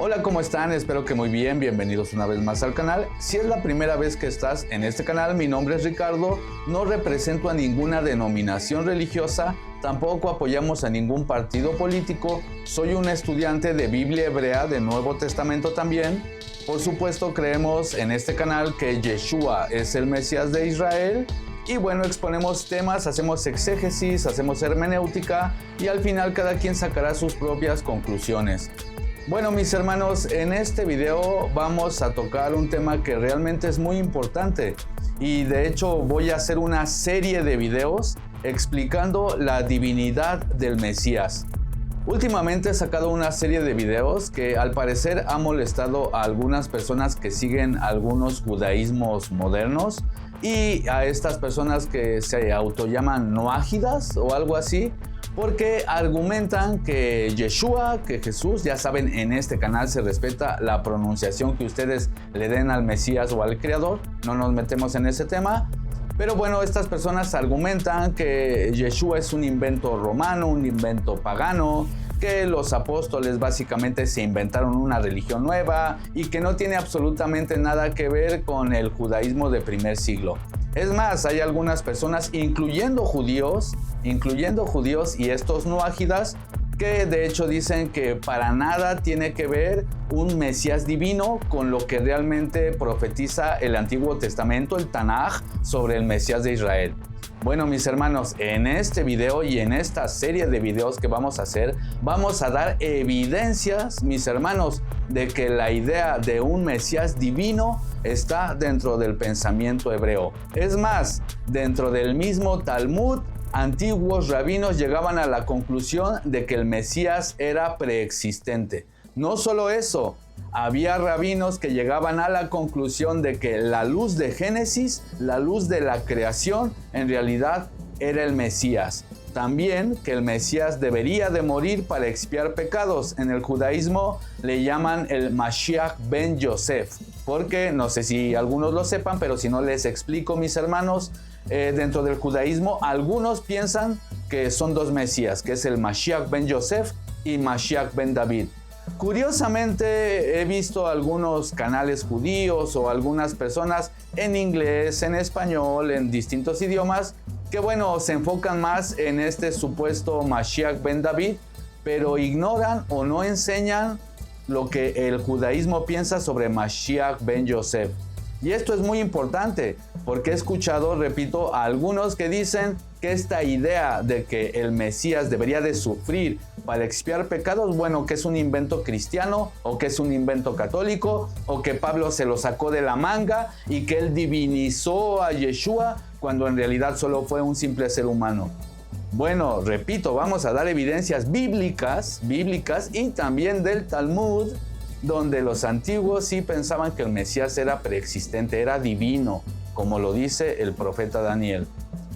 Hola, ¿cómo están? Espero que muy bien. Bienvenidos una vez más al canal. Si es la primera vez que estás en este canal, mi nombre es Ricardo. No represento a ninguna denominación religiosa, tampoco apoyamos a ningún partido político. Soy un estudiante de Biblia hebrea, de Nuevo Testamento también. Por supuesto, creemos en este canal que Yeshua es el Mesías de Israel. Y bueno, exponemos temas, hacemos exégesis, hacemos hermenéutica y al final cada quien sacará sus propias conclusiones. Bueno, mis hermanos, en este video vamos a tocar un tema que realmente es muy importante y de hecho voy a hacer una serie de videos explicando la divinidad del Mesías. Últimamente he sacado una serie de videos que al parecer ha molestado a algunas personas que siguen algunos judaísmos modernos y a estas personas que se autollaman noágidas o algo así, porque argumentan que Yeshua, que Jesús, ya saben, en este canal se respeta la pronunciación que ustedes le den al Mesías o al Creador, no nos metemos en ese tema. Pero bueno, estas personas argumentan que Yeshua es un invento romano, un invento pagano, que los apóstoles básicamente se inventaron una religión nueva y que no tiene absolutamente nada que ver con el judaísmo de primer siglo. Es más, hay algunas personas, incluyendo judíos y estos noágidas, que de hecho dicen que para nada tiene que ver un Mesías divino con lo que realmente profetiza el Antiguo Testamento, el Tanaj, sobre el Mesías de Israel. Bueno, mis hermanos, en este video y en esta serie de videos que vamos a hacer, vamos a dar evidencias, mis hermanos, de que la idea de un Mesías divino está dentro del pensamiento hebreo. Es más, dentro del mismo Talmud, antiguos rabinos llegaban a la conclusión de que el Mesías era preexistente. No solo eso, había rabinos que llegaban a la conclusión de que la luz de Génesis, la luz de la creación, en realidad era el Mesías. También que el Mesías debería de morir para expiar pecados. En el judaísmo le llaman el Mashiach ben Yosef, porque no sé si algunos lo sepan, pero si no les explico, mis hermanos, dentro del judaísmo algunos piensan que son dos Mesías, que es el Mashiach ben Yosef y Mashiach ben David. Curiosamente he visto algunos canales judíos o algunas personas en inglés, en español, en distintos idiomas, que bueno, se enfocan más en este supuesto Mashiach ben David, pero ignoran o no enseñan lo que el judaísmo piensa sobre Mashiach ben Yosef. Y esto es muy importante porque he escuchado, repito, a algunos que dicen que esta idea de que el Mesías debería de sufrir para expiar pecados, bueno, que es un invento cristiano o que es un invento católico o que Pablo se lo sacó de la manga y que él divinizó a Yeshua cuando en realidad solo fue un simple ser humano. Bueno, repito, vamos a dar evidencias bíblicas y también del Talmud, donde los antiguos sí pensaban que el Mesías era preexistente, era divino, como lo dice el profeta Daniel.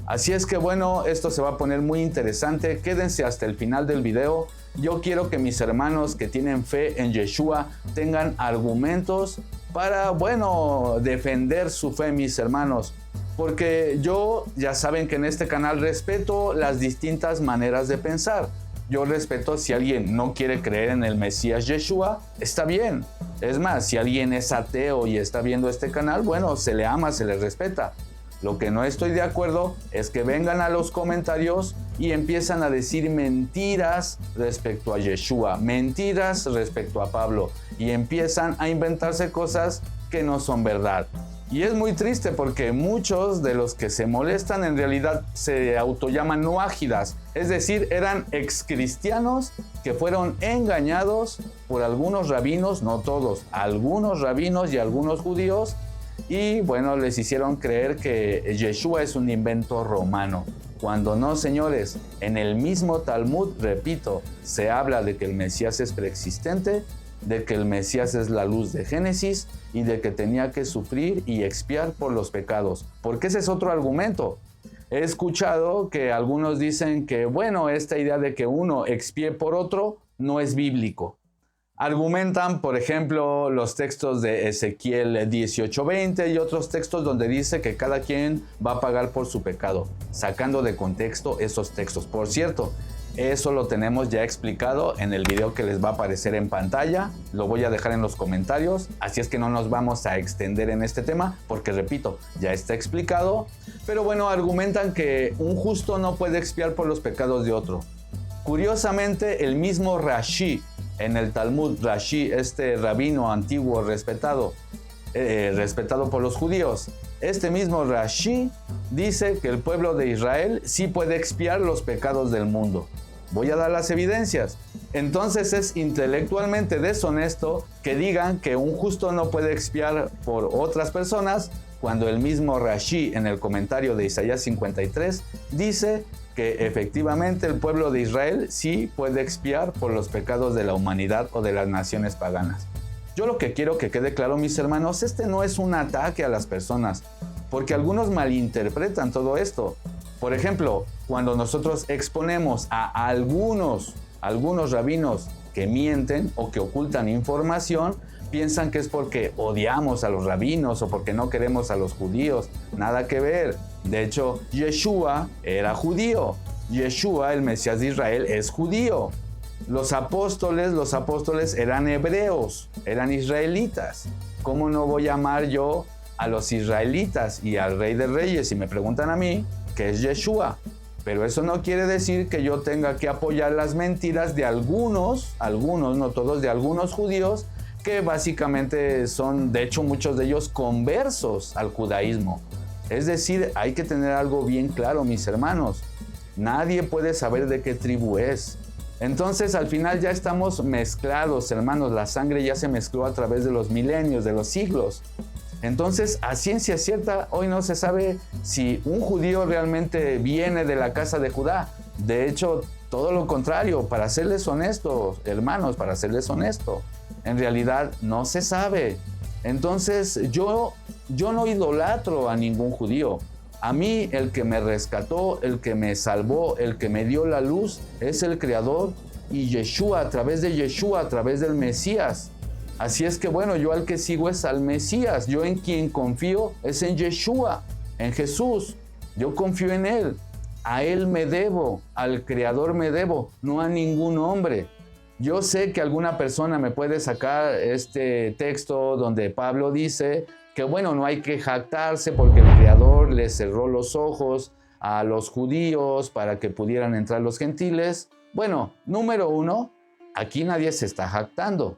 Así es que bueno, esto se va a poner muy interesante. Quédense hasta el final del video. Yo quiero que mis hermanos que tienen fe en Yeshua tengan argumentos para, bueno, defender su fe, mis hermanos. Porque yo, ya saben que en este canal respeto las distintas maneras de pensar. Yo respeto si alguien no quiere creer en el Mesías Yeshua, está bien. Es más, si alguien es ateo y está viendo este canal, bueno, se le ama, se le respeta. Lo que no estoy de acuerdo es que vengan a los comentarios y empiezan a decir mentiras respecto a Yeshua, mentiras respecto a Pablo, y empiezan a inventarse cosas que no son verdad. Y es muy triste porque muchos de los que se molestan en realidad se autollaman noágidas, es decir, eran excristianos que fueron engañados por algunos rabinos, no todos, algunos rabinos y algunos judíos, y bueno, les hicieron creer que Yeshua es un invento romano. Cuando no, señores, en el mismo Talmud, repito, se habla de que el Mesías es preexistente, de que el Mesías es la luz de Génesis y de que tenía que sufrir y expiar por los pecados. Porque ese es otro argumento. He escuchado que algunos dicen que, bueno, esta idea de que uno expíe por otro no es bíblico. Argumentan, por ejemplo, los textos de Ezequiel 18:20 y otros textos donde dice que cada quien va a pagar por su pecado, sacando de contexto esos textos. Por cierto, Eso lo tenemos ya explicado en el video que les va a aparecer en pantalla. Lo voy a dejar en los comentarios. Así es que no nos vamos a extender en este tema porque, repito, ya está explicado. Pero bueno, argumentan que un justo no puede expiar por los pecados de otro. Curiosamente, el mismo Rashi en el Talmud, Rashi, este rabino antiguo respetado por los judíos, este mismo Rashi dice que el pueblo de Israel sí puede expiar los pecados del mundo. Voy a dar las evidencias. Entonces es intelectualmente deshonesto que digan que un justo no puede expiar por otras personas cuando el mismo Rashi en el comentario de Isaías 53 dice que efectivamente el pueblo de Israel sí puede expiar por los pecados de la humanidad o de las naciones paganas. Yo lo que quiero que quede claro, mis hermanos, este no es un ataque a las personas, porque algunos malinterpretan todo esto. Por ejemplo, cuando nosotros exponemos a algunos rabinos que mienten o que ocultan información, piensan que es porque odiamos a los rabinos o porque no queremos a los judíos. Nada que ver. De hecho, Yeshua era judío. Yeshua, el Mesías de Israel, es judío. Los apóstoles eran hebreos, eran israelitas. ¿Cómo no voy a amar yo a los israelitas y al Rey de Reyes? Si me preguntan a mí, ¿qué es Yeshua? Pero eso no quiere decir que yo tenga que apoyar las mentiras de algunos, no todos, de algunos judíos que básicamente son, de hecho, muchos de ellos conversos al judaísmo. Es decir, hay que tener algo bien claro, mis hermanos. Nadie puede saber de qué tribu es. Entonces, al final ya estamos mezclados, hermanos. La sangre ya se mezcló a través de los milenios, de los siglos. Entonces, a ciencia cierta, hoy no se sabe si un judío realmente viene de la casa de Judá. De hecho, todo lo contrario, para serles honestos, hermanos, para serles honesto, en realidad no se sabe. Entonces, yo no idolatro a ningún judío. A mí, el que me rescató, el que me salvó, el que me dio la luz, es el Creador y Yeshua, a través del Mesías. Así es que bueno, yo al que sigo es al Mesías. Yo en quien confío es en Yeshua, en Jesús. Yo confío en Él. A Él me debo, al Creador me debo, no a ningún hombre. Yo sé que alguna persona me puede sacar este texto donde Pablo dice que bueno, no hay que jactarse porque el Creador le cerró los ojos a los judíos para que pudieran entrar los gentiles. Bueno, número uno, aquí nadie se está jactando.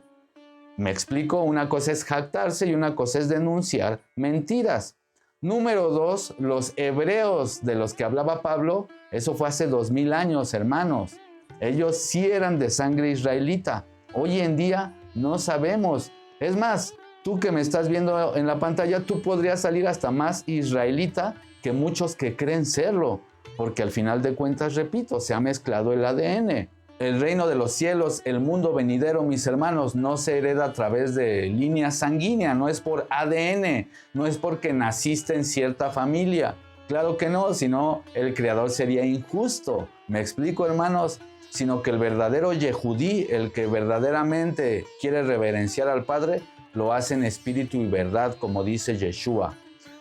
Me explico, una cosa es jactarse y una cosa es denunciar mentiras. Número dos, los hebreos de los que hablaba Pablo, eso fue hace 2000 años, hermanos. Ellos sí eran de sangre israelita. Hoy en día no sabemos. Es más, tú que me estás viendo en la pantalla, tú podrías salir hasta más israelita que muchos que creen serlo, porque al final de cuentas, repito, se ha mezclado el ADN. El reino de los cielos, el mundo venidero, mis hermanos, no se hereda a través de línea sanguínea, no es por ADN, no es porque naciste en cierta familia. Claro que no, si no, el Creador sería injusto. ¿Me explico, hermanos? Sino que el verdadero Yehudí, el que verdaderamente quiere reverenciar al Padre, lo hace en espíritu y verdad, como dice Yeshua.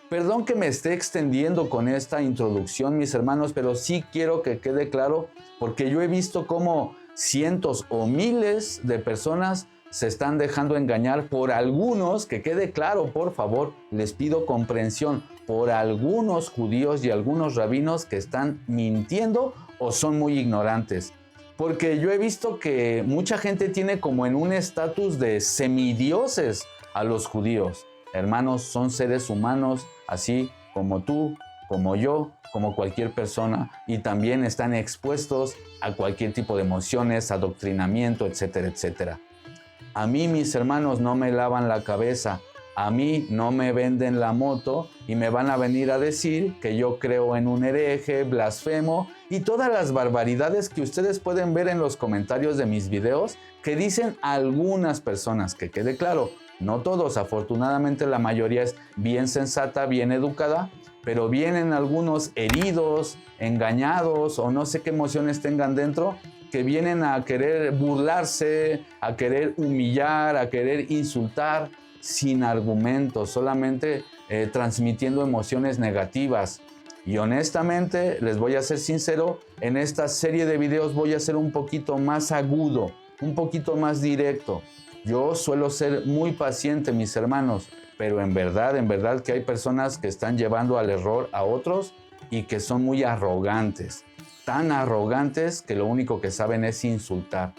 Perdón que me esté extendiendo con esta introducción, mis hermanos, pero sí quiero que quede claro, porque yo he visto cómo cientos o miles de personas se están dejando engañar por algunos, que quede claro, por favor, les pido comprensión, por algunos judíos y algunos rabinos que están mintiendo o son muy ignorantes. Porque yo he visto que mucha gente tiene como en un estatus de semidioses a los judíos. Hermanos, son seres humanos, así como tú, como yo, como cualquier persona, y también están expuestos a cualquier tipo de emociones, adoctrinamiento, etcétera, etcétera. A mí, mis hermanos, no me lavan la cabeza, a mí no me venden la moto y me van a venir a decir que yo creo en un hereje, blasfemo y todas las barbaridades que ustedes pueden ver en los comentarios de mis videos que dicen algunas personas, que quede claro. No todos, afortunadamente la mayoría es bien sensata, bien educada, pero vienen algunos heridos, engañados o no sé qué emociones tengan dentro, que vienen a querer burlarse, a querer humillar, a querer insultar sin argumentos, solamente transmitiendo emociones negativas. Y honestamente, les voy a ser sincero, en esta serie de videos voy a ser un poquito más agudo, un poquito más directo. Yo suelo ser muy paciente, mis hermanos, pero en verdad que hay personas que están llevando al error a otros y que son muy arrogantes. Tan arrogantes que lo único que saben es insultar.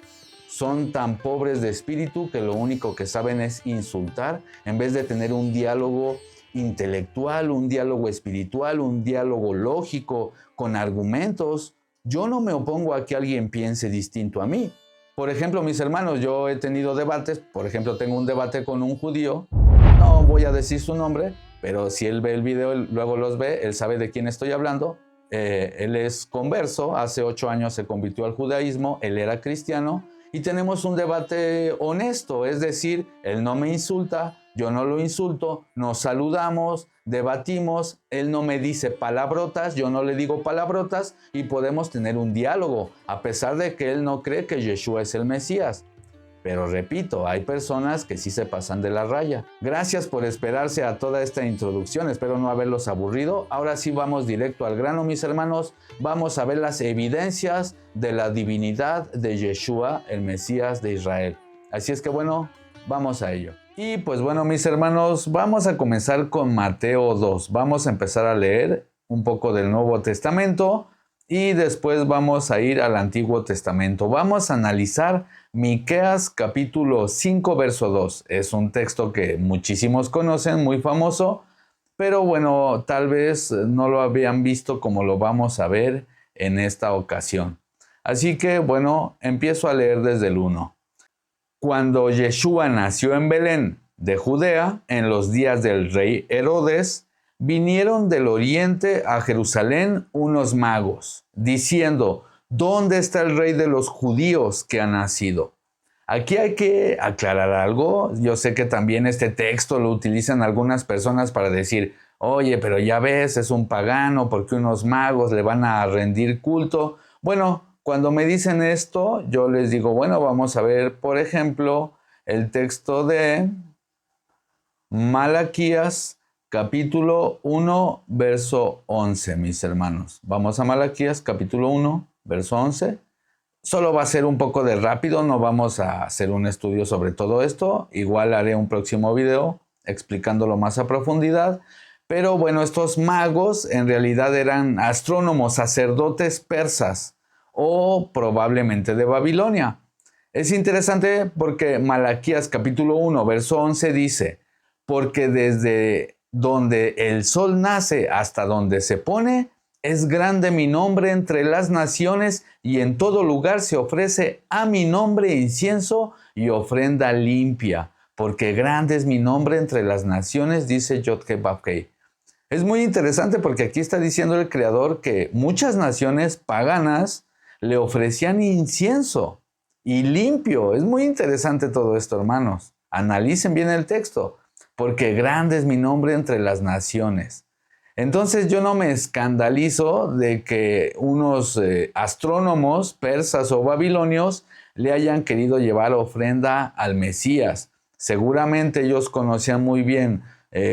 Son tan pobres de espíritu que lo único que saben es insultar en vez de tener un diálogo intelectual, un diálogo espiritual, un diálogo lógico, con argumentos. Yo no me opongo a que alguien piense distinto a mí. Por ejemplo, mis hermanos, yo he tenido debates, por ejemplo, tengo un debate con un judío, no voy a decir su nombre, pero si él ve el video, luego los ve, él sabe de quién estoy hablando. Él es converso, hace 8 años se convirtió al judaísmo, él era cristiano, y tenemos un debate honesto, es decir, él no me insulta, yo no lo insulto, nos saludamos, debatimos, él no me dice palabrotas, yo no le digo palabrotas y podemos tener un diálogo, a pesar de que él no cree que Yeshua es el Mesías. Pero repito, hay personas que sí se pasan de la raya. Gracias por esperarse a toda esta introducción, espero no haberlos aburrido. Ahora sí vamos directo al grano, mis hermanos. Vamos a ver las evidencias de la divinidad de Yeshua, el Mesías de Israel. Así es que bueno, vamos a ello. Y pues bueno, mis hermanos, vamos a comenzar con Mateo 2. Vamos a empezar a leer un poco del Nuevo Testamento y después vamos a ir al Antiguo Testamento. Vamos a analizar Miqueas capítulo 5 verso 2. Es un texto que muchísimos conocen, muy famoso, pero bueno, tal vez no lo habían visto como lo vamos a ver en esta ocasión. Así que bueno, empiezo a leer desde el 1. Cuando Yeshua nació en Belén de Judea, en los días del rey Herodes, vinieron del oriente a Jerusalén unos magos, diciendo: ¿dónde está el rey de los judíos que ha nacido? Aquí hay que aclarar algo. Yo sé que también este texto lo utilizan algunas personas para decir: oye, pero ya ves, es un pagano, porque unos magos le van a rendir culto. Bueno, cuando me dicen esto, yo les digo, bueno, vamos a ver, por ejemplo, el texto de Malaquías capítulo 1, verso 11, mis hermanos. Vamos a Malaquías, capítulo 1, verso 11. Solo va a ser un poco de rápido, no vamos a hacer un estudio sobre todo esto. Igual haré un próximo video explicándolo más a profundidad. Pero bueno, estos magos en realidad eran astrónomos, sacerdotes persas o probablemente de Babilonia. Es interesante porque Malaquías, capítulo 1, verso 11 dice: porque desde donde el sol nace hasta donde se pone, es grande mi nombre entre las naciones, y en todo lugar se ofrece a mi nombre incienso y ofrenda limpia, porque grande es mi nombre entre las naciones, dice Yod-Heh-Vav-Heh. Es muy interesante porque aquí está diciendo el Creador que muchas naciones paganas le ofrecían incienso y limpio. Es muy interesante todo esto, hermanos. Analicen bien el texto. Porque grande es mi nombre entre las naciones. Entonces yo no me escandalizo de que unos astrónomos persas o babilonios le hayan querido llevar ofrenda al Mesías. Seguramente ellos conocían muy bien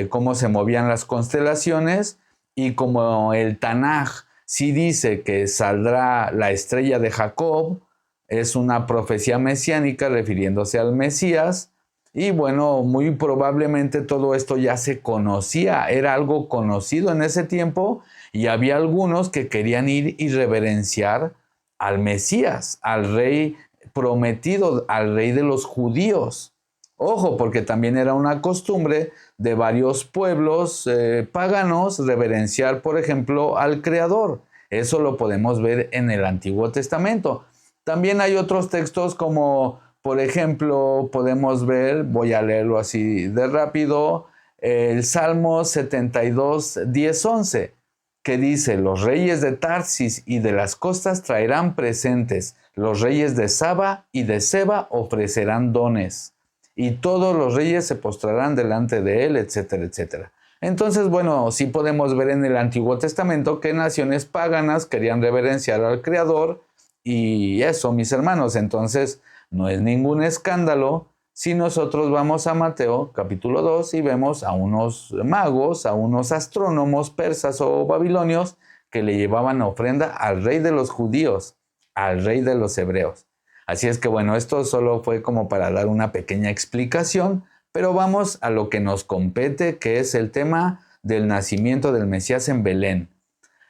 cómo se movían las constelaciones, y como el Tanaj sí dice que saldrá la estrella de Jacob, es una profecía mesiánica refiriéndose al Mesías. Y bueno, muy probablemente todo esto ya se conocía, era algo conocido en ese tiempo, y había algunos que querían ir y reverenciar al Mesías, al rey prometido, al rey de los judíos. Ojo, porque también era una costumbre de varios pueblos paganos reverenciar, por ejemplo, al Creador. Eso lo podemos ver en el Antiguo Testamento. También hay otros textos como, por ejemplo, podemos ver, voy a leerlo así de rápido, el Salmo 72, 10, 11, que dice: los reyes de Tarsis y de las costas traerán presentes, los reyes de Saba y de Seba ofrecerán dones, y todos los reyes se postrarán delante de él, etcétera, etcétera. Entonces, bueno, sí podemos ver en el Antiguo Testamento que naciones paganas querían reverenciar al Creador, y eso, mis hermanos, entonces no es ningún escándalo si nosotros vamos a Mateo capítulo 2 y vemos a unos magos, a unos astrónomos persas o babilonios que le llevaban ofrenda al rey de los judíos, al rey de los hebreos. Así es que bueno, esto solo fue como para dar una pequeña explicación, pero vamos a lo que nos compete, que es el tema del nacimiento del Mesías en Belén.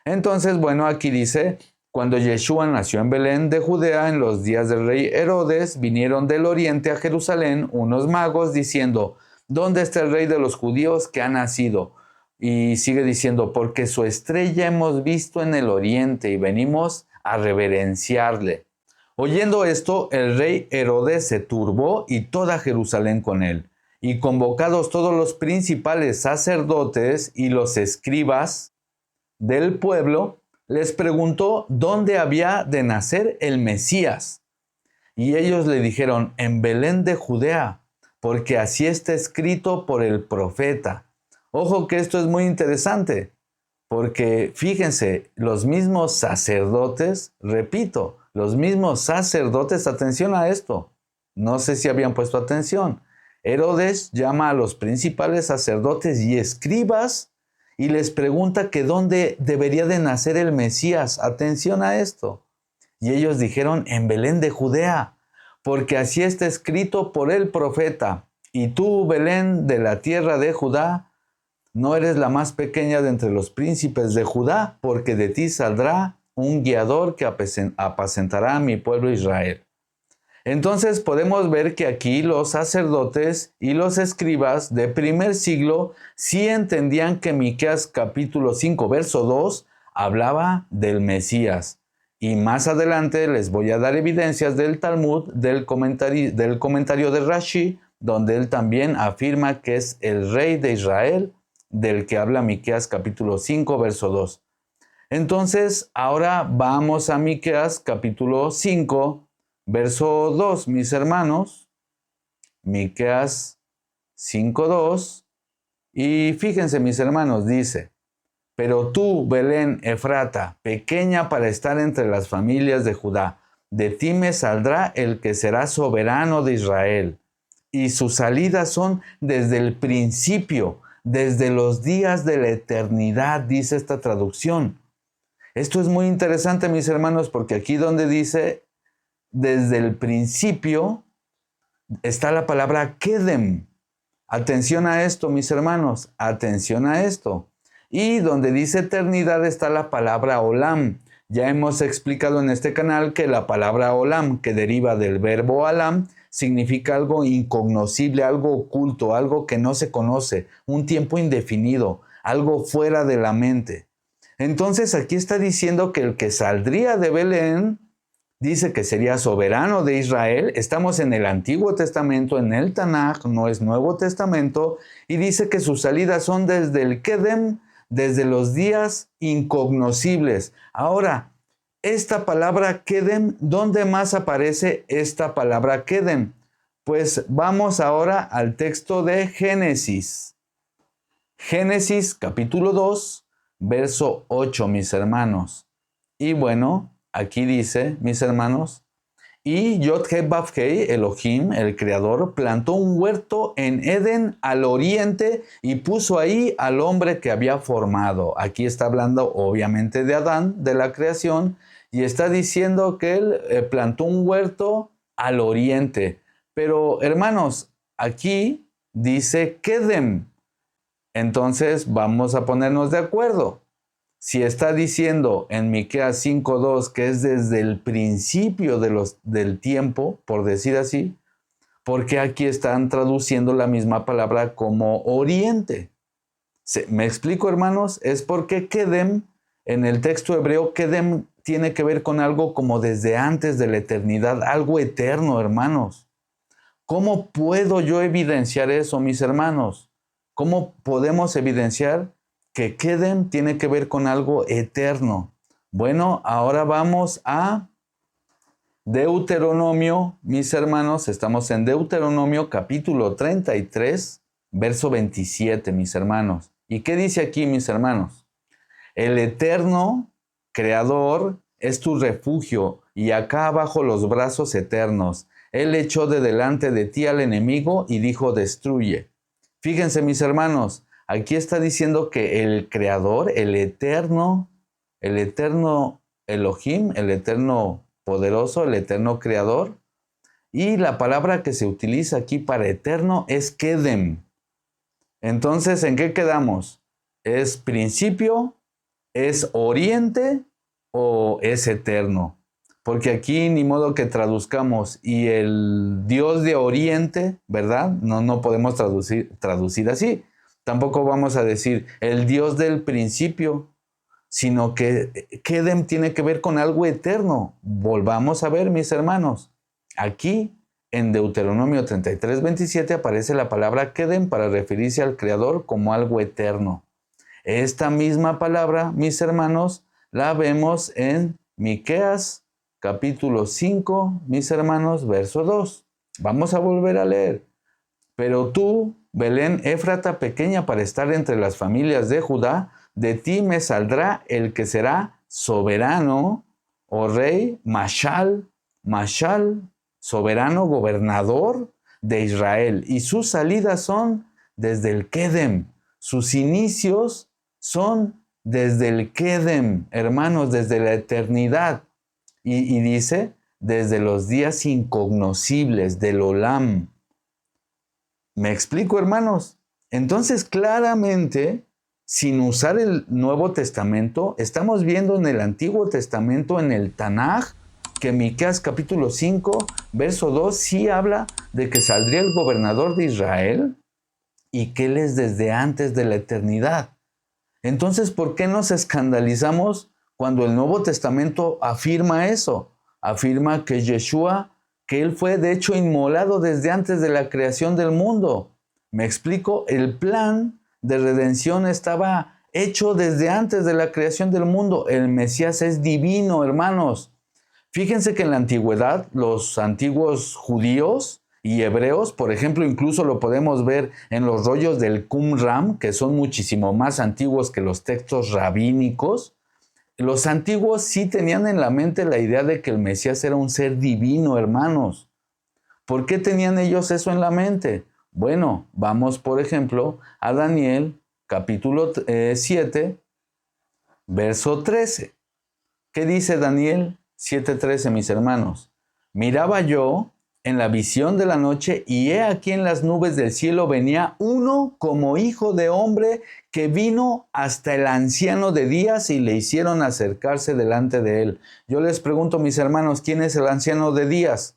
Entonces, bueno, aquí dice: cuando Yeshua nació en Belén de Judea en los días del rey Herodes, vinieron del oriente a Jerusalén unos magos diciendo: ¿dónde está el rey de los judíos que ha nacido? Y sigue diciendo: porque su estrella hemos visto en el oriente y venimos a reverenciarle. Oyendo esto, el rey Herodes se turbó y toda Jerusalén con él. Y convocados todos los principales sacerdotes y los escribas del pueblo, les preguntó dónde había de nacer el Mesías. Y ellos le dijeron: en Belén de Judea, porque así está escrito por el profeta. Ojo que esto es muy interesante, porque fíjense, los mismos sacerdotes, repito, los mismos sacerdotes, atención a esto, no sé si habían puesto atención, Herodes llama a los principales sacerdotes y escribas y les pregunta que dónde debería de nacer el Mesías. Atención a esto. Y ellos dijeron: en Belén de Judea, porque así está escrito por el profeta. Y tú, Belén, de la tierra de Judá, no eres la más pequeña de entre los príncipes de Judá, porque de ti saldrá un guiador que apacentará a mi pueblo Israel. Entonces podemos ver que aquí los sacerdotes y los escribas de primer siglo sí entendían que Miqueas capítulo 5 verso 2 hablaba del Mesías. Y más adelante les voy a dar evidencias del Talmud, del comentario de Rashi, donde él también afirma que es el rey de Israel del que habla Miqueas capítulo 5 verso 2. Entonces, ahora vamos a Miqueas capítulo 5, verso 2, mis hermanos. Miqueas 5:2. Y fíjense, mis hermanos, dice: pero tú, Belén Efrata, pequeña para estar entre las familias de Judá, de ti me saldrá el que será soberano de Israel. Y sus salidas son desde el principio, desde los días de la eternidad, dice esta traducción. Esto es muy interesante, mis hermanos, porque aquí donde dice desde el principio está la palabra Kedem. Atención a esto, mis hermanos, atención a esto. Y donde dice eternidad está la palabra Olam. Ya hemos explicado en este canal que la palabra Olam, que deriva del verbo Alam, significa algo incognoscible, algo oculto, algo que no se conoce, un tiempo indefinido, algo fuera de la mente. Entonces aquí está diciendo que el que saldría de Belén, dice que sería soberano de Israel. Estamos en el Antiguo Testamento, en el Tanaj, no es Nuevo Testamento, y dice que sus salidas son desde el Kedem, desde los días incognoscibles. Ahora, esta palabra Kedem, ¿dónde más aparece esta palabra Kedem? Pues vamos ahora al texto de Génesis. Génesis capítulo 2, verso 8, mis hermanos. Y bueno, aquí dice, mis hermanos: y Yod-Heh-Vav-Heh, Elohim, el creador, plantó un huerto en Edén al oriente y puso ahí al hombre que había formado. Aquí está hablando obviamente de Adán, de la creación, y está diciendo que él plantó un huerto al oriente. Pero hermanos, aquí dice Kedem. Entonces vamos a ponernos de acuerdo. Si está diciendo en Miqueas 5:2 que es desde el principio del tiempo, por decir así, ¿por qué aquí están traduciendo la misma palabra como oriente? ¿Me explico, hermanos? Es porque Kedem, en el texto hebreo, Kedem tiene que ver con algo como desde antes de la eternidad, algo eterno, hermanos. ¿Cómo puedo yo evidenciar eso, mis hermanos? ¿Cómo podemos evidenciar que Kedem tiene que ver con algo eterno? Bueno, ahora vamos a Deuteronomio, mis hermanos. Estamos en Deuteronomio capítulo 33, verso 27, mis hermanos. ¿Y qué dice aquí, mis hermanos? El eterno creador es tu refugio y acá abajo los brazos eternos. Él echó de delante de ti al enemigo y dijo: destruye. Fíjense, mis hermanos, aquí está diciendo que el creador, el eterno, el eterno Elohim, el eterno poderoso, el eterno creador. Y la palabra que se utiliza aquí para eterno es Kedem. Entonces, ¿en qué quedamos? ¿Es principio? ¿Es oriente? ¿O es eterno? Porque aquí ni modo que traduzcamos y el Dios de oriente, ¿verdad? No podemos traducir así. Tampoco vamos a decir el Dios del principio, sino que Kedem tiene que ver con algo eterno. Volvamos a ver, mis hermanos. Aquí, en Deuteronomio 33:27, aparece la palabra Kedem para referirse al Creador como algo eterno. Esta misma palabra, mis hermanos, la vemos en Miqueas, capítulo 5, mis hermanos, verso 2. Vamos a volver a leer. Pero tú, Belén Éfrata, pequeña para estar entre las familias de Judá, de ti me saldrá el que será soberano, o rey, Mashal, soberano, gobernador de Israel. Y sus salidas son desde el Kedem. Sus inicios son desde el Kedem, hermanos, desde la eternidad. Y dice, desde los días incognoscibles del Olam. ¿Me explico, hermanos? Entonces, claramente, sin usar el Nuevo Testamento, estamos viendo en el Antiguo Testamento, en el Tanaj, que Miqueas capítulo 5, verso 2, sí habla de que saldría el gobernador de Israel y que él es desde antes de la eternidad. Entonces, ¿por qué nos escandalizamos cuando el Nuevo Testamento afirma eso? Afirma que Yeshua, que él fue de hecho inmolado desde antes de la creación del mundo. ¿Me explico? El plan de redención estaba hecho desde antes de la creación del mundo. El Mesías es divino, hermanos. Fíjense que en la antigüedad, los antiguos judíos y hebreos, por ejemplo, incluso lo podemos ver en los rollos del Qumran, que son muchísimo más antiguos que los textos rabínicos. Los antiguos sí tenían en la mente la idea de que el Mesías era un ser divino, hermanos. ¿Por qué tenían ellos eso en la mente? Bueno, vamos, por ejemplo, a Daniel, capítulo 7, verso 13. ¿Qué dice Daniel 7:13, mis hermanos? Miraba yo en la visión de la noche, y he aquí en las nubes del cielo venía uno como hijo de hombre, que vino hasta el anciano de días y le hicieron acercarse delante de él. Yo les pregunto, mis hermanos, ¿quién es el anciano de días?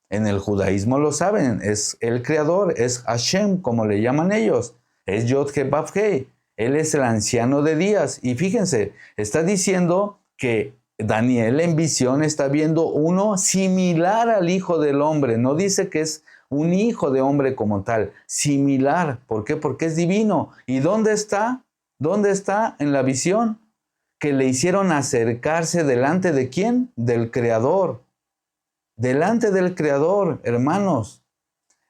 En el judaísmo lo saben, es el creador, es Hashem, como le llaman ellos, es Yod-He-Vav-He, él es el anciano de días. Y fíjense, está diciendo que Daniel en visión está viendo uno similar al Hijo del Hombre. No dice que es un hijo de hombre como tal, similar. ¿Por qué? Porque es divino. ¿Y dónde está? ¿Dónde está en la visión? Que le hicieron acercarse delante de ¿quién? Del Creador. Delante del Creador, hermanos.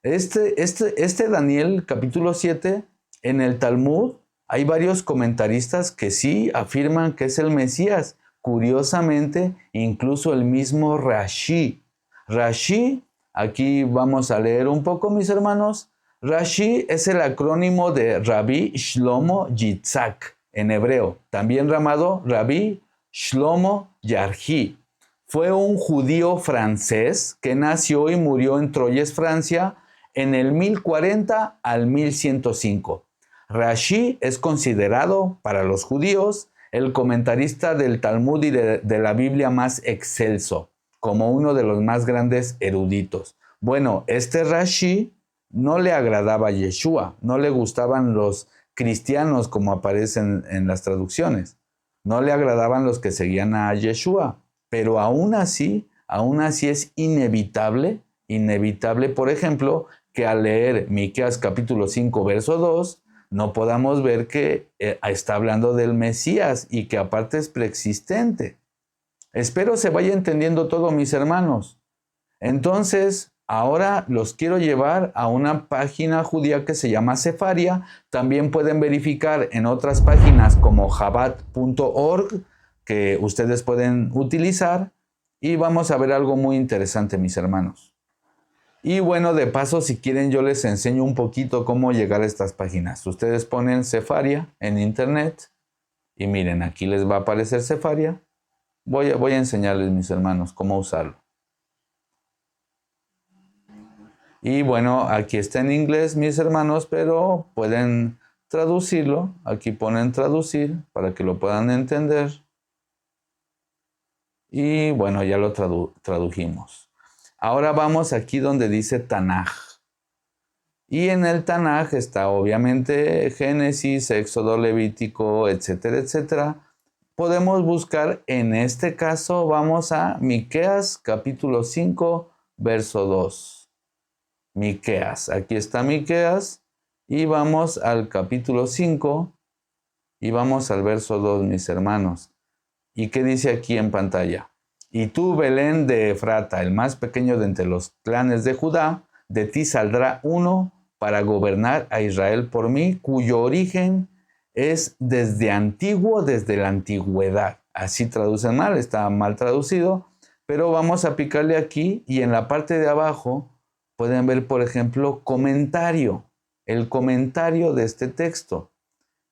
Este Daniel capítulo 7, en el Talmud, hay varios comentaristas que sí afirman que es el Mesías. Curiosamente, incluso el mismo Rashi. Rashi, aquí vamos a leer un poco, mis hermanos. Rashi es el acrónimo de Rabbi Shlomo Yitzhak en hebreo, también llamado Rabbi Shlomo Yarhi. Fue un judío francés que nació y murió en Troyes, Francia, en el 1040 al 1105. Rashi es considerado, para los judíos, el comentarista del Talmud y de la Biblia más excelso, como uno de los más grandes eruditos. Bueno, este Rashi no le agradaba a Yeshua, no le gustaban los cristianos como aparecen en las traducciones, no le agradaban los que seguían a Yeshua, pero aún así es inevitable, por ejemplo, que al leer Miqueas capítulo 5, verso 2, no podamos ver que está hablando del Mesías y que aparte es preexistente. Espero se vaya entendiendo todo, mis hermanos. Entonces, ahora los quiero llevar a una página judía que se llama Sefaria. También pueden verificar en otras páginas como Chabad.org, que ustedes pueden utilizar. Y vamos a ver algo muy interesante, mis hermanos. Y bueno, de paso, si quieren, yo les enseño un poquito cómo llegar a estas páginas. Ustedes ponen Sefaria en internet Y miren, aquí les va a aparecer Sefaria. Voy a enseñarles, mis hermanos, cómo usarlo. Y bueno, aquí está en inglés, mis hermanos, pero pueden traducirlo. Aquí ponen traducir para que lo puedan entender. Y bueno, ya lo tradujimos. Ahora vamos aquí donde dice Tanaj. Y en el Tanaj está obviamente Génesis, Éxodo, Levítico, etcétera, etcétera. Podemos buscar, en este caso, vamos a Miqueas capítulo 5, verso 2. Miqueas, aquí está Miqueas y vamos al capítulo 5 y vamos al verso 2, mis hermanos. ¿Y qué dice aquí en pantalla? Y tú, Belén de Efrata, el más pequeño de entre los clanes de Judá, de ti saldrá uno para gobernar a Israel por mí, cuyo origen es desde antiguo, desde la antigüedad. Así traducen mal, está mal traducido, pero vamos a picarle aquí y en la parte de abajo pueden ver, por ejemplo, comentario, el comentario de este texto.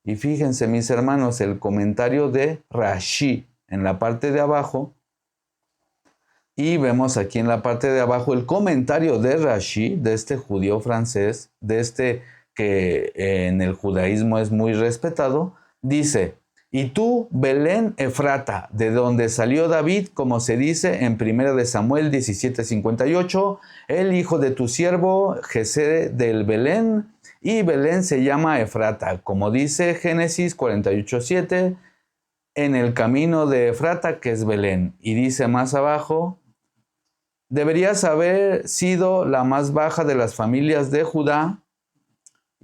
Y fíjense, mis hermanos, el comentario de Rashi en la parte de abajo. Y vemos aquí en la parte de abajo el comentario de Rashi, de este judío francés, de este que en el judaísmo es muy respetado. Dice, y tú, Belén Efrata, de donde salió David, como se dice en 1 de Samuel 17:58, el hijo de tu siervo, Jesé del Belén, y Belén se llama Efrata, como dice Génesis 48:7, en el camino de Efrata, que es Belén. Y dice más abajo, deberías haber sido la más baja de las familias de Judá,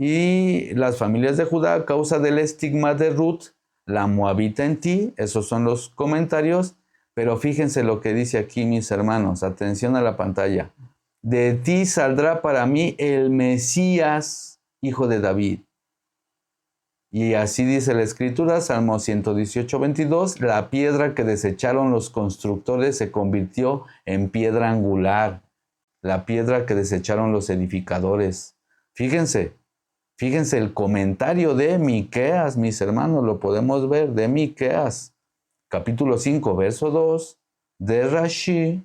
y las familias de Judá, a causa del estigma de Ruth, la moabita en ti. Esos son los comentarios, pero fíjense lo que dice aquí, mis hermanos, atención a la pantalla. De ti saldrá para mí el Mesías, hijo de David. Y así dice la Escritura, Salmo 118:22, la piedra que desecharon los constructores se convirtió en piedra angular, la piedra que desecharon los edificadores. Fíjense el comentario de Miqueas, mis hermanos, lo podemos ver, de Miqueas, capítulo 5, verso 2, de Rashi,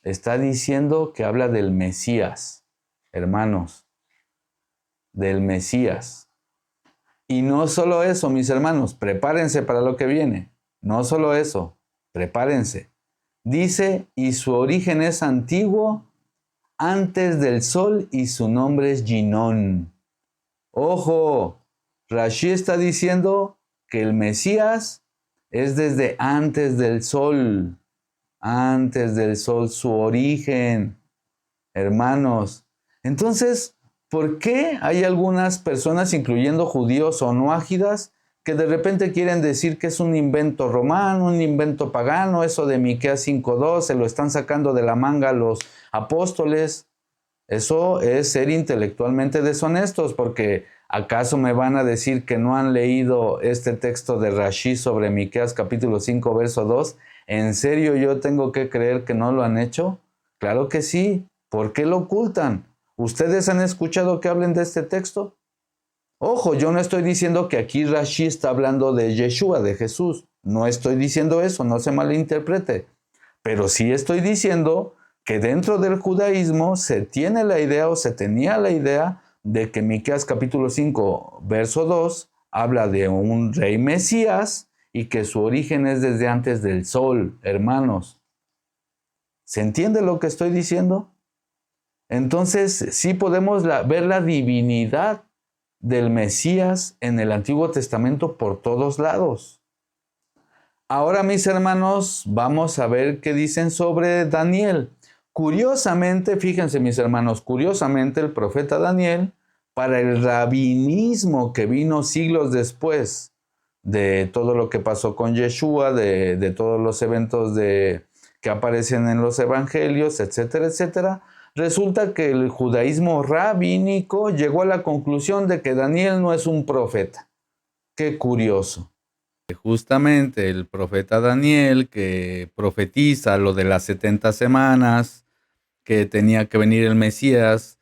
está diciendo que habla del Mesías, hermanos, del Mesías. Y no solo eso, mis hermanos, prepárense para lo que viene. No solo eso, prepárense. Dice, y su origen es antiguo, antes del sol, y su nombre es Ginón. Ojo, Rashi está diciendo que el Mesías es desde antes del sol su origen, hermanos. Entonces, ¿por qué hay algunas personas, incluyendo judíos o noágidas, que de repente quieren decir que es un invento romano, un invento pagano, eso de Miqueas 5:2, se lo están sacando de la manga a los apóstoles? Eso es ser intelectualmente deshonestos, porque ¿acaso me van a decir que no han leído este texto de Rashi sobre Miqueas capítulo 5, verso 2? ¿En serio yo tengo que creer que no lo han hecho? Claro que sí. ¿Por qué lo ocultan? ¿Ustedes han escuchado que hablen de este texto? Ojo, yo no estoy diciendo que aquí Rashi está hablando de Yeshua, de Jesús. No estoy diciendo eso, no se malinterprete. Pero sí estoy diciendo que dentro del judaísmo se tiene la idea o se tenía la idea de que Miqueas capítulo 5, verso 2 habla de un rey Mesías y que su origen es desde antes del sol, hermanos. ¿Se entiende lo que estoy diciendo? Entonces, sí podemos ver la divinidad del Mesías en el Antiguo Testamento por todos lados. Ahora, mis hermanos, vamos a ver qué dicen sobre Daniel. Curiosamente, fíjense, mis hermanos, curiosamente el profeta Daniel, para el rabinismo que vino siglos después de todo lo que pasó con Yeshua, de todos los eventos que aparecen en los evangelios, etcétera, etcétera, resulta que el judaísmo rabínico llegó a la conclusión de que Daniel no es un profeta. Qué curioso. Justamente el profeta Daniel, que profetiza lo de las 70 semanas, que tenía que venir el Mesías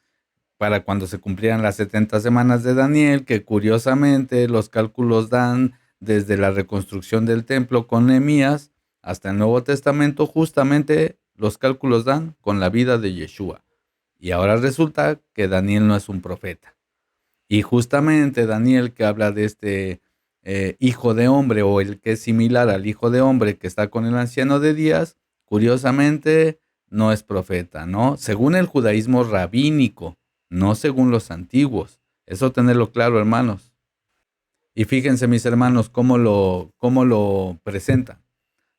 para cuando se cumplieran las 70 semanas de Daniel, que curiosamente los cálculos dan desde la reconstrucción del templo con Nehemías hasta el Nuevo Testamento, justamente los cálculos dan con la vida de Yeshua. Y ahora resulta que Daniel no es un profeta. Y justamente Daniel, que habla de este hijo de hombre, o el que es similar al hijo de hombre que está con el anciano de días, curiosamente no es profeta, ¿no? Según el judaísmo rabínico, no según los antiguos. Eso tenerlo claro, hermanos. Y fíjense, mis hermanos, cómo lo presenta.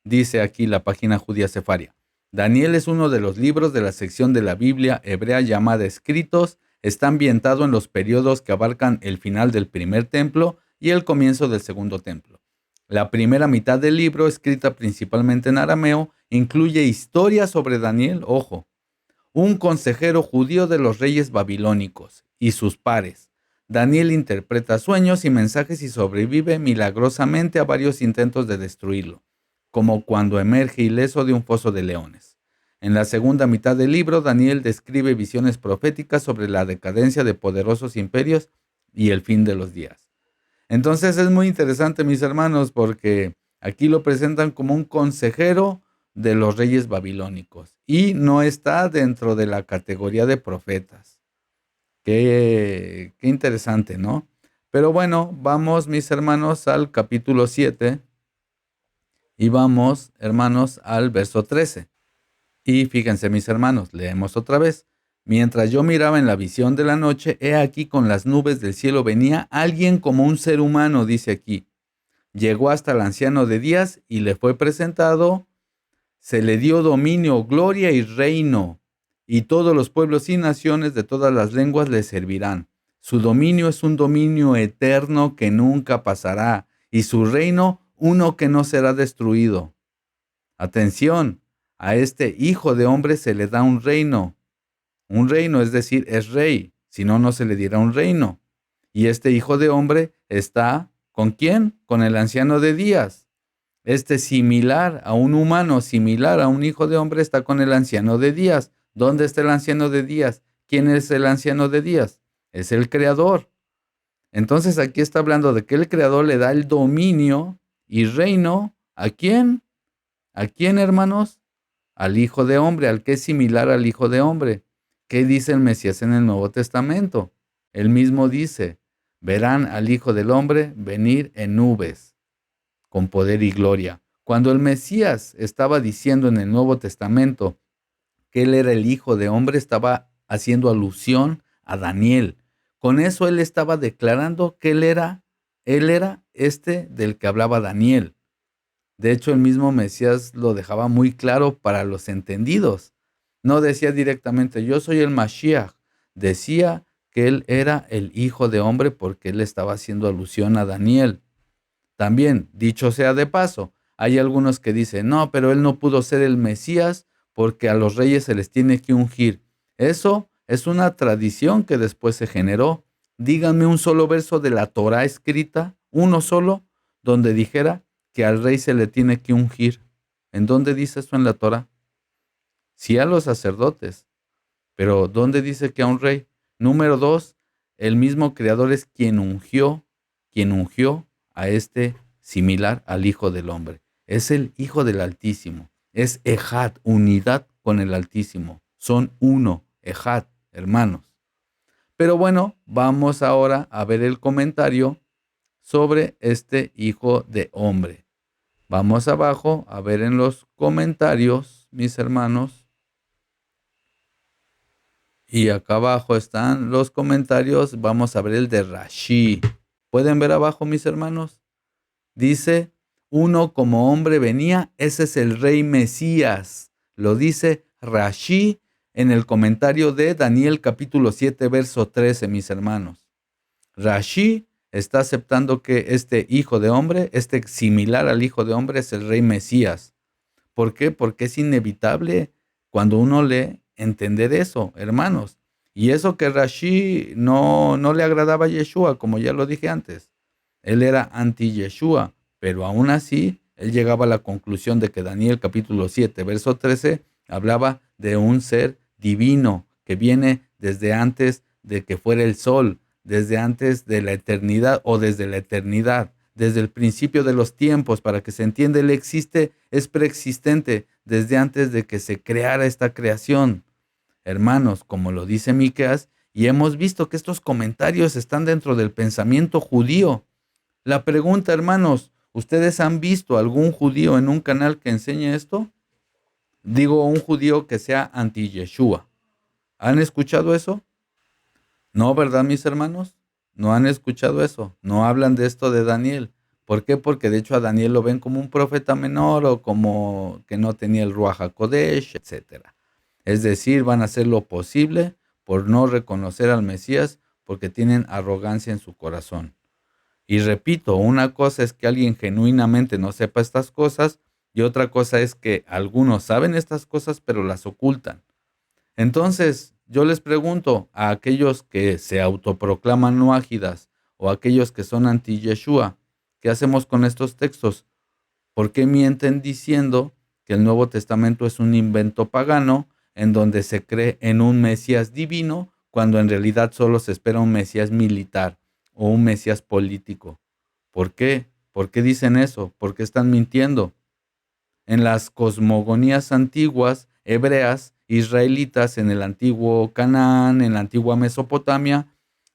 Dice aquí la página judía Sefaria. Daniel es uno de los libros de la sección de la Biblia hebrea llamada Escritos. Está ambientado en los periodos que abarcan el final del primer templo y el comienzo del segundo templo. La primera mitad del libro, escrita principalmente en arameo, incluye historias sobre Daniel, ojo, un consejero judío de los reyes babilónicos y sus pares. Daniel interpreta sueños y mensajes y sobrevive milagrosamente a varios intentos de destruirlo, como cuando emerge ileso de un foso de leones. En la segunda mitad del libro, Daniel describe visiones proféticas sobre la decadencia de poderosos imperios y el fin de los días. Entonces es muy interesante, mis hermanos, porque aquí lo presentan como un consejero de los reyes babilónicos y no está dentro de la categoría de profetas. Qué interesante, ¿no? Pero bueno, vamos, mis hermanos, al capítulo 7 y vamos, hermanos, al verso 13. Y fíjense, mis hermanos, leemos otra vez. Mientras yo miraba en la visión de la noche, he aquí con las nubes del cielo venía alguien como un ser humano, dice aquí. Llegó hasta el anciano de días y le fue presentado. Se le dio dominio, gloria y reino, y todos los pueblos y naciones de todas las lenguas le servirán. Su dominio es un dominio eterno que nunca pasará, y su reino uno que no será destruido. Atención, a este hijo de hombre se le da un reino. Un reino, es decir, es rey, si no, no se le diera un reino. Y este hijo de hombre está, ¿con quién? Con el anciano de días. Este similar a un humano, similar a un hijo de hombre, está con el anciano de días. ¿Dónde está el anciano de días? ¿Quién es el anciano de días? Es el creador. Entonces aquí está hablando de que el creador le da el dominio y reino. ¿A quién? ¿A quién, hermanos? Al hijo de hombre, al que es similar al hijo de hombre. ¿Qué dice el Mesías en el Nuevo Testamento? Él mismo dice, verán al hijo del hombre venir en nubes, con poder y gloria. Cuando el Mesías estaba diciendo en el Nuevo Testamento que él era el hijo de hombre, estaba haciendo alusión a Daniel. Con eso él estaba declarando que él era este del que hablaba Daniel. De hecho, el mismo Mesías lo dejaba muy claro para los entendidos. No decía directamente, yo soy el Mashiach. Decía que él era el hijo de hombre porque él estaba haciendo alusión a Daniel. También, dicho sea de paso, hay algunos que dicen, no, pero él no pudo ser el Mesías porque a los reyes se les tiene que ungir. Eso es una tradición que después se generó. Díganme un solo verso de la Torá escrita, uno solo, donde dijera que al rey se le tiene que ungir. ¿En dónde dice eso en la Torá? Sí, a los sacerdotes. Pero ¿dónde dice que a un rey? Número 2, el mismo creador es quien ungió a este similar al Hijo del Hombre. Es el Hijo del Altísimo. Es Ejad, unidad con el Altísimo. Son uno, Ejad, hermanos. Pero bueno, vamos ahora a ver el comentario sobre este Hijo de Hombre. Vamos abajo a ver en los comentarios, mis hermanos. Y acá abajo están los comentarios. Vamos a ver el de Rashi. ¿Pueden ver abajo, mis hermanos? Dice, uno como hombre venía, ese es el rey Mesías. Lo dice Rashi en el comentario de Daniel capítulo 7, verso 13, mis hermanos. Rashi está aceptando que este hijo de hombre, este similar al hijo de hombre, es el rey Mesías. ¿Por qué? Porque es inevitable cuando uno lee entender eso, hermanos. Y eso que Rashi no le agradaba a Yeshua, como ya lo dije antes. Él era anti-Yeshua, pero aún así, él llegaba a la conclusión de que Daniel capítulo 7, verso 13, hablaba de un ser divino que viene desde antes de que fuera el sol, desde antes de la eternidad o desde la eternidad. desde el principio de los tiempos. Para que se entienda, Él existe, es preexistente desde antes de que se creara esta creación. Hermanos, como lo dice Miqueas, y hemos visto que estos comentarios están dentro del pensamiento judío. La pregunta, hermanos, ¿ustedes han visto algún judío en un canal que enseñe esto? Digo, un judío que sea anti-Yeshua. ¿Han escuchado eso? No, ¿verdad, mis hermanos? No han escuchado eso. No hablan de esto de Daniel. ¿Por qué? Porque de hecho a Daniel lo ven como un profeta menor o como que no tenía el Ruach HaKodesh, etcétera. Es decir, van a hacer lo posible por no reconocer al Mesías porque tienen arrogancia en su corazón. Y repito, una cosa es que alguien genuinamente no sepa estas cosas y otra cosa es que algunos saben estas cosas pero las ocultan. Entonces, yo les pregunto a aquellos que se autoproclaman noágidas o a aquellos que son anti-Yeshua, ¿qué hacemos con estos textos? ¿Por qué mienten diciendo que el Nuevo Testamento es un invento pagano en donde se cree en un Mesías divino cuando en realidad solo se espera un Mesías militar o un Mesías político? ¿Por qué? ¿Por qué dicen eso? ¿Por qué están mintiendo? En las cosmogonías antiguas, hebreas, israelitas, en el antiguo Canaán, en la antigua Mesopotamia,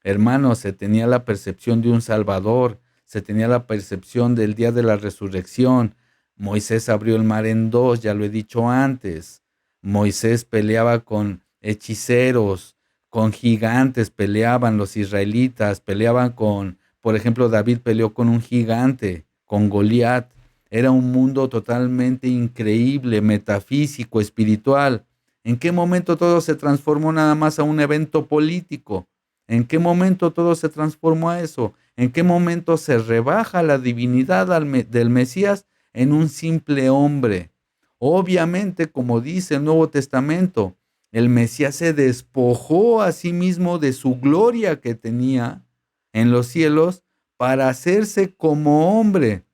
hermanos, se tenía la percepción de un Salvador, se tenía la percepción del día de la resurrección. Moisés abrió el mar en dos, ya lo he dicho antes. Moisés peleaba con hechiceros, con gigantes, peleaban los israelitas, peleaban con, por ejemplo, David peleó con un gigante, con Goliat. Era un mundo totalmente increíble, metafísico, espiritual. ¿En qué momento todo se transformó nada más a un evento político? ¿En qué momento todo se transformó a eso? ¿En qué momento se rebaja la divinidad del Mesías en un simple hombre? Obviamente, como dice el Nuevo Testamento, el Mesías se despojó a sí mismo de su gloria que tenía en los cielos para hacerse como hombre.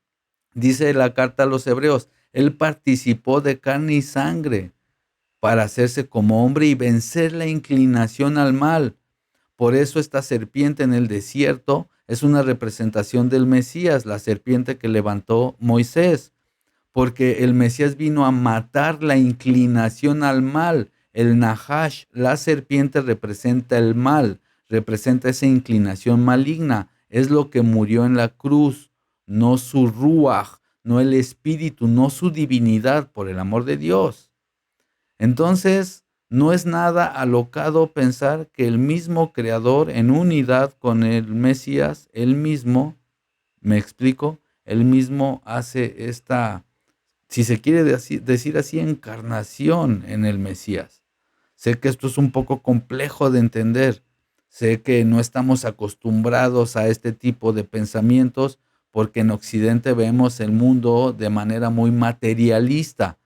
Dice la carta a los Hebreos, Él participó de carne y sangre para hacerse como hombre y vencer la inclinación al mal. Por eso esta serpiente en el desierto es una representación del Mesías, la serpiente que levantó Moisés, porque el Mesías vino a matar la inclinación al mal. El Nahash, la serpiente, representa el mal, representa esa inclinación maligna. Es lo que murió en la cruz, no su ruach, no el espíritu, no su divinidad, por el amor de Dios. Entonces, no es nada alocado pensar que el mismo Creador, en unidad con el Mesías, él mismo, me explico, él mismo hace esta, si se quiere decir así, encarnación en el Mesías. Sé que esto es un poco complejo de entender. Sé que no estamos acostumbrados a este tipo de pensamientos porque en Occidente vemos el mundo de manera muy materialista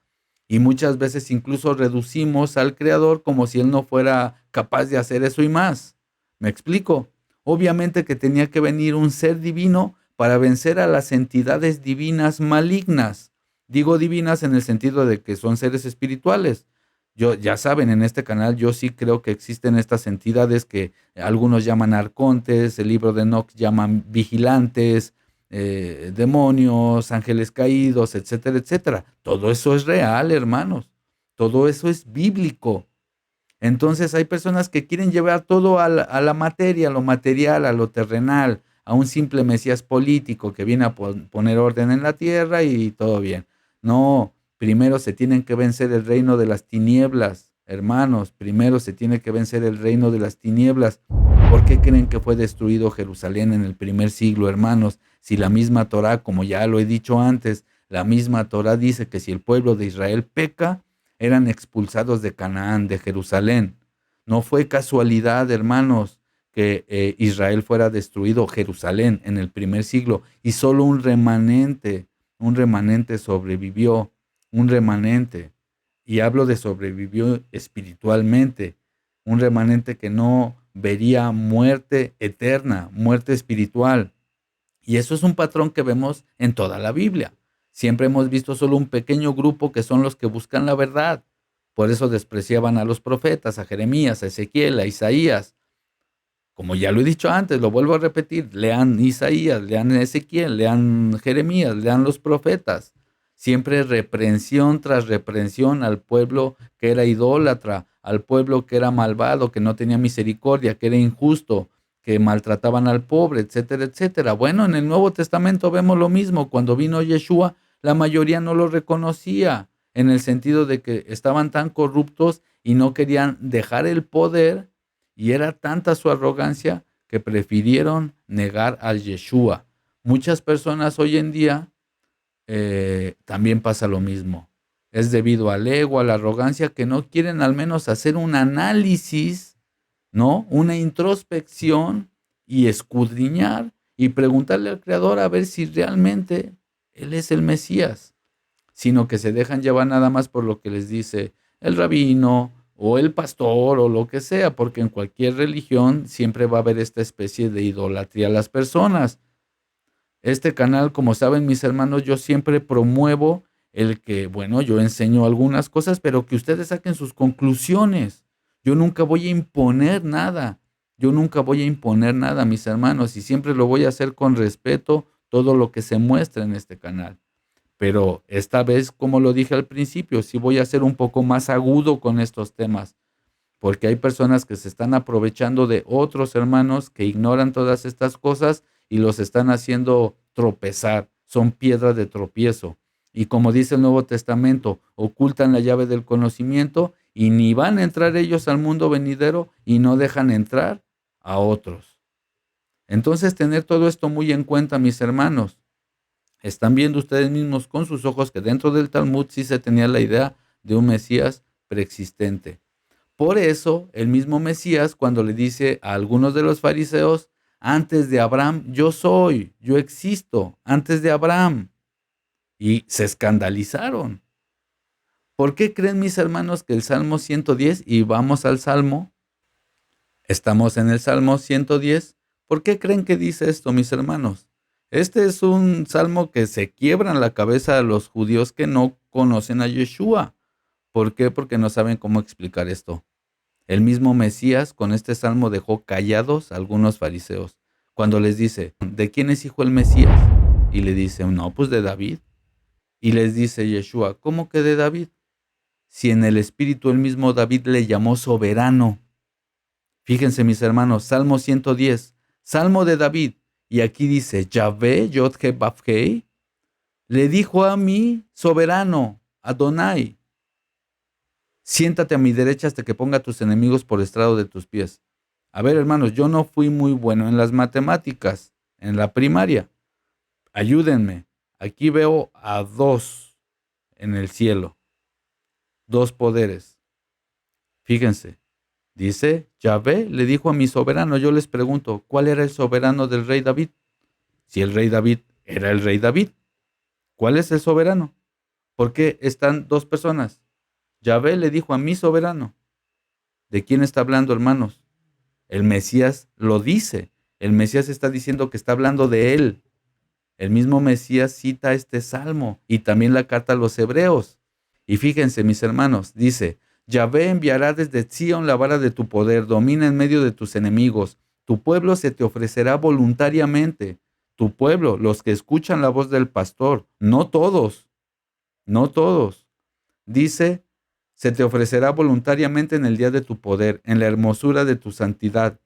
y muchas veces incluso reducimos al Creador como si Él no fuera capaz de hacer eso y más. ¿Me explico? Obviamente que tenía que venir un ser divino para vencer a las entidades divinas malignas. Digo divinas en el sentido de que son seres espirituales. Yo, ya saben, en este canal yo sí creo que existen estas entidades que algunos llaman arcontes, el libro de Enoch llaman vigilantes, demonios, ángeles caídos, etcétera, etcétera. Todo eso es real, hermanos. Todo eso es bíblico. Entonces hay personas que quieren llevar todo a la materia, a lo material, a lo terrenal, a un simple Mesías político que viene a poner orden en la tierra y todo bien. No, primero se tienen que vencer el reino de las tinieblas, hermanos. Primero se tiene que vencer el reino de las tinieblas. ¿Por qué creen que fue destruido Jerusalén en el primer siglo, hermanos? Si la misma Torá, como ya lo he dicho antes, la misma Torá dice que si el pueblo de Israel peca, eran expulsados de Canaán, de Jerusalén. No fue casualidad, hermanos, que Israel fuera destruido, Jerusalén, en el primer siglo, y solo un remanente sobrevivió, un remanente. Y hablo de sobrevivió espiritualmente, un remanente que no vería muerte eterna, muerte espiritual. Y eso es un patrón que vemos en toda la Biblia. Siempre hemos visto solo un pequeño grupo que son los que buscan la verdad. Por eso despreciaban a los profetas, a Jeremías, a Ezequiel, a Isaías. como ya lo he dicho antes, lo vuelvo a repetir, lean Isaías, lean Ezequiel, lean Jeremías, lean los profetas. Siempre reprensión tras reprensión al pueblo que era idólatra, al pueblo que era malvado, que no tenía misericordia, que era injusto, que maltrataban al pobre, etcétera, etcétera. Bueno, en el Nuevo Testamento vemos lo mismo. Cuando vino Yeshua, la mayoría no lo reconocía, en el sentido de que estaban tan corruptos y no querían dejar el poder, y era tanta su arrogancia que prefirieron negar al Yeshua. Muchas personas hoy en día también pasa lo mismo. Es debido al ego, a la arrogancia, que no quieren al menos hacer un análisis, ¿no? Una introspección y escudriñar y preguntarle al Creador a ver si realmente Él es el Mesías, sino que se dejan llevar nada más por lo que les dice el rabino o el pastor o lo que sea, porque en cualquier religión siempre va a haber esta especie de idolatría a las personas. Este canal, como saben mis hermanos, yo siempre promuevo el que, bueno, yo enseño algunas cosas, pero que ustedes saquen sus conclusiones. Yo nunca voy a imponer nada. Yo nunca voy a imponer nada, mis hermanos, y siempre lo voy a hacer con respeto todo lo que se muestra en este canal. Pero esta vez, como lo dije al principio, sí voy a ser un poco más agudo con estos temas, porque hay personas que se están aprovechando de otros hermanos que ignoran todas estas cosas y los están haciendo tropezar, son piedras de tropiezo. Y como dice el Nuevo Testamento, ocultan la llave del conocimiento y ni van a entrar ellos al mundo venidero y no dejan entrar a otros. Entonces, tener todo esto muy en cuenta, mis hermanos. Están viendo ustedes mismos con sus ojos que dentro del Talmud sí se tenía la idea de un Mesías preexistente. Por eso, el mismo Mesías, cuando le dice a algunos de los fariseos, antes de Abraham, yo soy, yo existo, antes de Abraham. Y se escandalizaron. ¿Por qué creen mis hermanos que el Salmo 110, y vamos al Salmo, estamos en el Salmo 110, ¿por qué creen que dice esto, mis hermanos? Este es un salmo que se quiebran la cabeza a los judíos que no conocen a Yeshua. ¿Por qué? Porque no saben cómo explicar esto. El mismo Mesías con este salmo dejó callados a algunos fariseos. Cuando les dice, ¿de quién es hijo el Mesías? Y le dicen, no, pues de David. Y les dice Yeshua, ¿cómo que de David? Si en el Espíritu el mismo David le llamó soberano. Fíjense mis hermanos, Salmo 110, Salmo de David. Y aquí dice, Yahvé, Yod-He-Vav-Hei, le dijo a mí, soberano, Adonai, siéntate a mi derecha hasta que ponga a tus enemigos por estrado de tus pies. A ver, hermanos, yo no fui muy bueno en las matemáticas, en la primaria. Ayúdenme. Aquí veo a dos en el cielo, dos poderes. Fíjense, dice, Yahvé le dijo a mi soberano. Yo les pregunto, ¿cuál era el soberano del rey David? Si el rey David era el rey David, ¿cuál es el soberano? ¿Por qué están dos personas? Yahvé le dijo a mi soberano. ¿De quién está hablando, hermanos? El Mesías lo dice. El Mesías está diciendo que está hablando de él. El mismo Mesías cita este salmo y también la carta a los hebreos. Y fíjense, mis hermanos, dice, Yahvé enviará desde Sión la vara de tu poder, domina en medio de tus enemigos. Tu pueblo se te ofrecerá voluntariamente. Tu pueblo, los que escuchan la voz del pastor, no todos, no todos. Dice, se te ofrecerá voluntariamente en el día de tu poder, en la hermosura de tu santidad.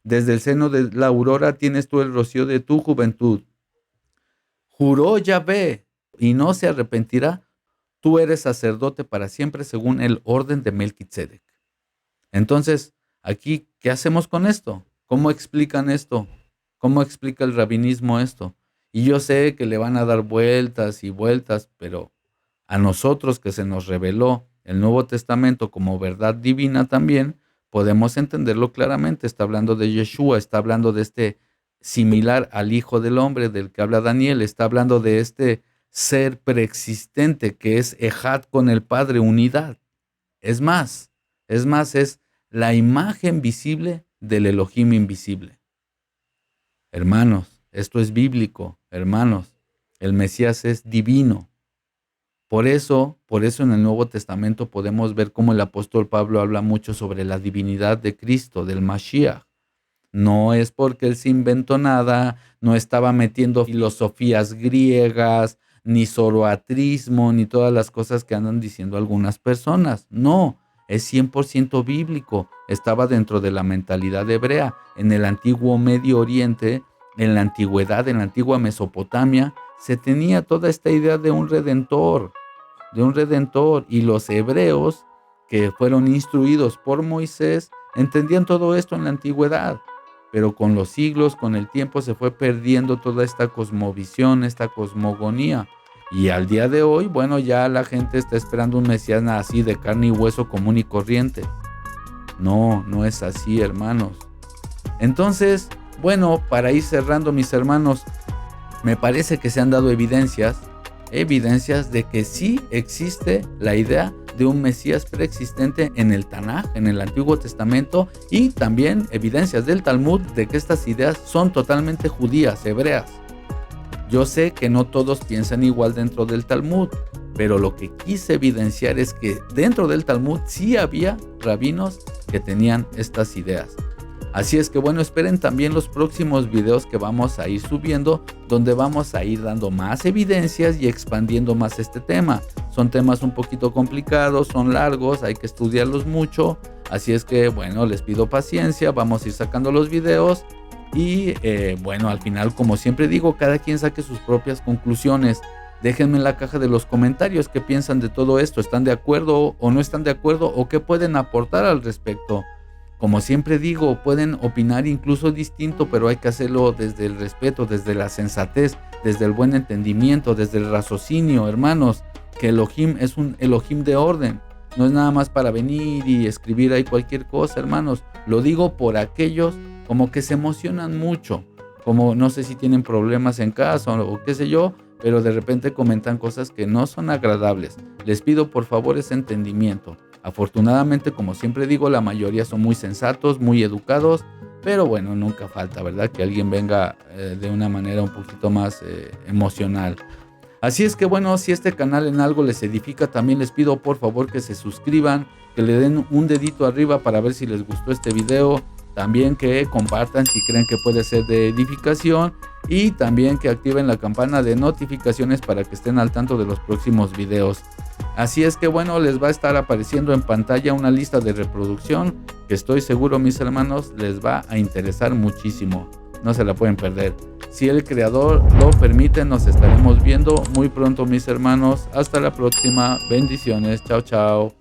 Desde el seno de la aurora tienes tú el rocío de tu juventud. Juró Yahvé y no se arrepentirá. Tú eres sacerdote para siempre según el orden de Melquisedec. Entonces, aquí, ¿qué hacemos con esto? ¿Cómo explican esto? ¿Cómo explica el rabinismo esto? Y yo sé que le van a dar vueltas y vueltas, pero a nosotros que se nos reveló el Nuevo Testamento como verdad divina también, podemos entenderlo claramente. Está hablando de Yeshua, está hablando de este similar al Hijo del Hombre del que habla Daniel, está hablando de este ser preexistente que es Ejad con el Padre, unidad. Es más, es la imagen visible del Elohim invisible. Hermanos, esto es bíblico, hermanos, el Mesías es divino. Por eso en el Nuevo Testamento podemos ver cómo el apóstol Pablo habla mucho sobre la divinidad de Cristo, del Mashiach. No es porque él se inventó nada, no estaba metiendo filosofías griegas, ni zoroastrismo, ni todas las cosas que andan diciendo algunas personas. No, es 100% bíblico. Estaba dentro de la mentalidad hebrea. En el antiguo Medio Oriente, en la antigüedad, en la antigua Mesopotamia, se tenía toda esta idea de un redentor, y los hebreos que fueron instruidos por Moisés entendían todo esto en la antigüedad, pero con los siglos, con el tiempo, se fue perdiendo toda esta cosmovisión, esta cosmogonía. Y al día de hoy, bueno, ya la gente está esperando un Mesías así de carne y hueso común y corriente. No, no es así, hermanos. Entonces, bueno, para ir cerrando, mis hermanos, me parece que se han dado evidencias de que sí existe la idea de un Mesías preexistente en el Tanaj, en el Antiguo Testamento, y también evidencias del Talmud de que estas ideas son totalmente judías, hebreas. Yo sé que no todos piensan igual dentro del Talmud, pero lo que quise evidenciar es que dentro del Talmud sí había rabinos que tenían estas ideas. Así es que bueno, esperen también los próximos videos que vamos a ir subiendo, donde vamos a ir dando más evidencias y expandiendo más este tema. Son temas un poquito complicados, son largos, hay que estudiarlos mucho. Así es que bueno, les pido paciencia, vamos a ir sacando los videos. Y bueno, al final, como siempre digo, cada quien saque sus propias conclusiones. Déjenme en la caja de los comentarios qué piensan de todo esto. ¿Están de acuerdo o no están de acuerdo? ¿O qué pueden aportar al respecto? Como siempre digo, pueden opinar incluso distinto, pero hay que hacerlo desde el respeto, desde la sensatez, desde el buen entendimiento, desde el raciocinio, hermanos, que Elohim es un Elohim de orden. No es nada más para venir y escribir ahí cualquier cosa, hermanos. Lo digo por aquellos como que se emocionan mucho, como no sé si tienen problemas en casa o qué sé yo, pero de repente comentan cosas que no son agradables. Les pido por favor ese entendimiento. Afortunadamente, como siempre digo, la mayoría son muy sensatos, muy educados, pero bueno, nunca falta, ¿verdad?, que alguien venga de una manera un poquito más emocional. Así es que bueno, si este canal en algo les edifica, también les pido por favor que se suscriban, que le den un dedito arriba para ver si les gustó este video, también que compartan si creen que puede ser de edificación, y también que activen la campana de notificaciones para que estén al tanto de los próximos videos. Así es que bueno, les va a estar apareciendo en pantalla una lista de reproducción que estoy seguro, mis hermanos, les va a interesar muchísimo. No se la pueden perder. Si el creador lo permite, nos estaremos viendo muy pronto, mis hermanos. Hasta la próxima. Bendiciones. Chao, chao.